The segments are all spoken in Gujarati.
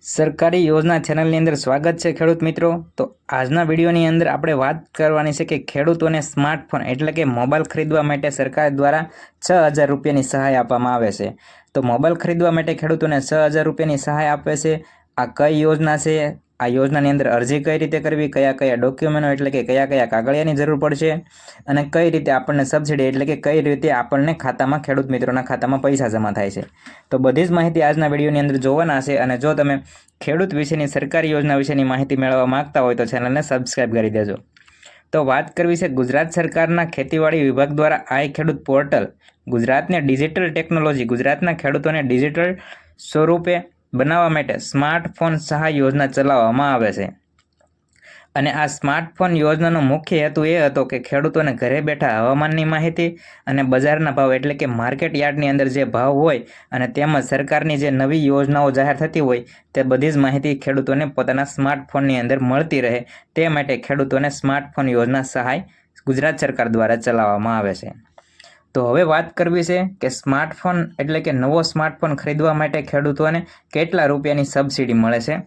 સરકારી યોજના ચેનલની અંદર સ્વાગત છે ખેડૂત મિત્રો। તો આજના વિડીયોની અંદર આપણે વાત કરવાની છે કે ખેડૂતોને સ્માર્ટફોન એટલે કે મોબાઈલ ખરીદવા માટે સરકાર દ્વારા 6000 રૂપિયાની સહાય આપવામાં આવે છે। તો મોબાઈલ ખરીદવા માટે ખેડૂતોને 6000 રૂપિયાની સહાય આપે છે। આ કઈ યોજના છે, આ યોજનાની અંદર અરજી કઈ રીતે કરવી, કયા કયા ડોક્યુમેન્ટો એટલે કે કયા કયા કાગળિયાની જરૂર પડશે અને કઈ રીતે આપણને સબસિડી એટલે કે કઈ રીતે આપણને ખાતામાં ખેડૂત મિત્રોના ખાતામાં પૈસા જમા થાય છે, તો બધી જ માહિતી આજના વિડીયોની અંદર જોવાના છે। અને જો તમે ખેડૂત વિશેની સરકારી યોજના વિશેની માહિતી મેળવવા માંગતા હોય તો ચેનલને સબસ્ક્રાઇબ કરી દેજો। તો વાત કરવી છે ગુજરાત સરકારના ખેતીવાડી વિભાગ દ્વારા આઈ ખેડૂત પોર્ટલ ગુજરાતને ડિજિટલ ટેકનોલોજી ગુજરાતના ખેડૂતોને ડિજિટલ સ્વરૂપે બનાવવા માટે સ્માર્ટફોન સહાય યોજના ચલાવવામાં આવે છે। અને આ સ્માર્ટફોન યોજનાનો મુખ્ય હેતુ એ હતો કે ખેડૂતોને ઘરે બેઠા હવામાનની માહિતી અને બજારના ભાવ એટલે કે માર્કેટ યાર્ડની અંદર જે ભાવ હોય અને તેમજ સરકારની જે નવી યોજનાઓ જાહેર થતી હોય તે બધી જ માહિતી ખેડૂતોને પોતાના સ્માર્ટફોનની અંદર મળતી રહે તે માટે ખેડૂતોને સ્માર્ટફોન યોજના સહાય ગુજરાત સરકાર દ્વારા ચલાવવામાં આવે છે। તો હવે વાત કરવી છે કે સ્માર્ટફોન એટલે કે નવો સ્માર્ટફોન ખરીદવા માટે ખેડૂતોને કેટલા રૂપિયાની સબસિડી મળે છે।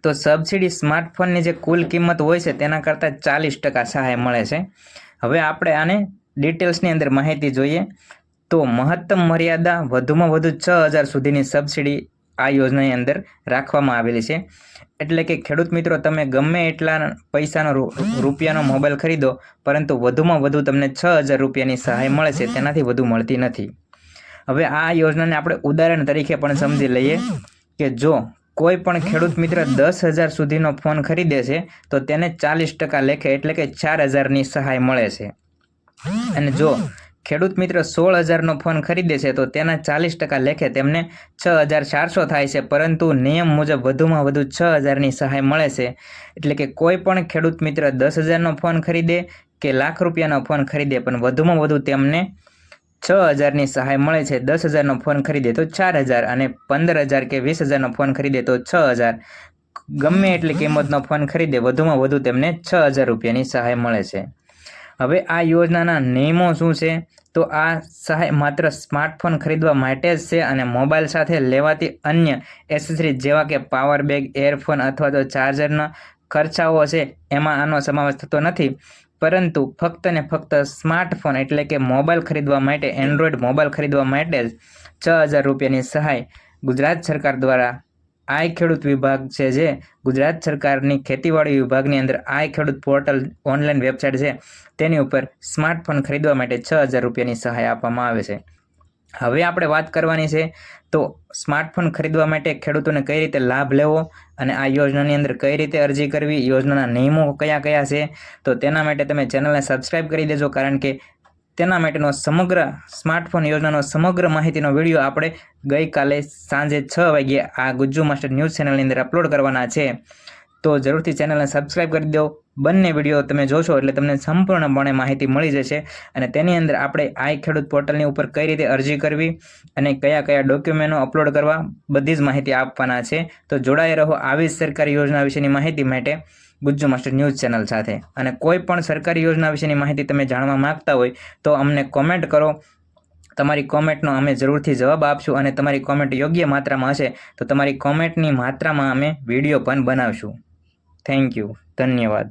તો સબસિડી સ્માર્ટફોનની જે કુલ કિંમત હોય છે તેના કરતાં 40% સહાય મળે છે। હવે આપણે આને ડિટેલ્સની અંદર માહિતી જોઈએ તો મહત્તમ મર્યાદા વધુમાં વધુ 6000 સુધીની સબસિડી આ યોજનાની અંદર રાખવામાં આવેલી છે। એટલે કે ખેડૂત મિત્રો તમે ગમે એટલા પૈસાનો રૂપિયાનો મોબાઈલ ખરીદો પરંતુ વધુમાં વધુ તમને 6000 રૂપિયાની સહાય મળે છે, તેનાથી વધુ મળતી નથી। હવે આ યોજનાને આપણે ઉદાહરણ તરીકે પણ સમજી લઈએ કે જો કોઈ પણ ખેડૂત મિત્ર 10,000 સુધીનો ફોન ખરીદે છે તો તેને 40% લેખે એટલે કે 4000ની સહાય મળે છે। અને જો ખેડૂત મિત્ર 16,000નો ફોન ખરીદે છે તો તેના 40% લેખે તેમને 6400 થાય છે, પરંતુ નિયમ મુજબ વધુમાં વધુ 6000ની સહાય મળે છે। એટલે કે કોઈ પણ ખેડૂત મિત્ર 10,000નો ફોન ખરીદે કે લાખ રૂપિયાનો ફોન ખરીદે પણ વધુમાં વધુ તેમને 6000ની સહાય મળે છે। 10,000નો ફોન ખરીદે તો 4000 અને 15,000 કે 20,000નો ફોન ખરીદે તો 6000, ગમે એટલી કિંમતનો ફોન ખરીદે વધુમાં વધુ તેમને 6000 રૂપિયાની સહાય મળે છે। હવે આ યોજનાના નિયમો શું છે તો આ સહાય માત્ર સ્માર્ટફોન ખરીદવા માટે જ છે અને મોબાઈલ સાથે લેવાતી અન્ય એસેસરીઝ જેવા કે પાવર બેગ, એરફોન અથવા તો ચાર્જરના ખર્ચાઓ છે એમાં આનો સમાવેશ થતો નથી, પરંતુ ફક્ત ને ફક્ત સ્માર્ટફોન એટલે કે મોબાઈલ ખરીદવા માટે એન્ડ્રોઈડ મોબાઈલ ખરીદવા માટે જ 6000 રૂપિયાની સહાય ગુજરાત સરકાર દ્વારા આઈ ખેડૂત વિભાગ છે જે ગુજરાત સરકારની ખેતીવાડી વિભાગની અંદર આઈ ખેડૂત પોર્ટલ ઓનલાઈન વેબસાઇટ છે તેની ઉપર સ્માર્ટફોન ખરીદવા માટે 6000 રૂપિયાની સહાય આપવામાં આવે છે। હવે આપણે વાત કરવાની છે તો સ્માર્ટફોન ખરીદવા માટે ખેડૂતોને કઈ રીતે લાભ લેવો અને આ યોજનાની અંદર કઈ રીતે અરજી કરવી, યોજનાના નિયમો કયા કયા છે, તો તેના માટે તમે ચેનલને સબસ્ક્રાઇબ કરી દેજો, કારણ કે તેના માટેનો સમગ્ર સ્માર્ટફોન યોજનાનો સમગ્ર માહિતીનો વિડીયો આપણે ગઈકાલે સાંજે 6 વાગ્યે આ ગુજ્જુ માસ્ટર ન્યૂઝ ચેનલની અંદર અપલોડ કરવાના છે, તો જરૂરથી ચેનલને સબસ્ક્રાઇબ કરી દો। બંને વિડીયો તમે જોશો એટલે તમને સંપૂર્ણપણે માહિતી મળી જશે અને તેની અંદર આપણે આઈ ખેડૂત પોર્ટલની ઉપર કઈ રીતે અરજી કરવી અને કયા કયા ડોક્યુમેન્ટો અપલોડ કરવા બધી જ માહિતી આપવાના છે। તો જોડાઈ રહો આવી સરકારી યોજના વિશેની માહિતી માટે ગુજ્જુ માસ્ટર ન્યૂઝ ચેનલ સાથે। અને કોઈ પણ સરકારી યોજના વિશેની માહિતી તમે જાણવા માંગતા હોય તો અમને કોમેન્ટ કરો, તમારી કોમેન્ટનો અમે જરૂરથી જવાબ આપશું અને તમારી કોમેન્ટ યોગ્ય માત્રામાં હશે તો તમારી કોમેન્ટની માત્રામાં અમે વિડીયો પણ બનાવશું। થેન્ક યુ, ધન્યવાદ।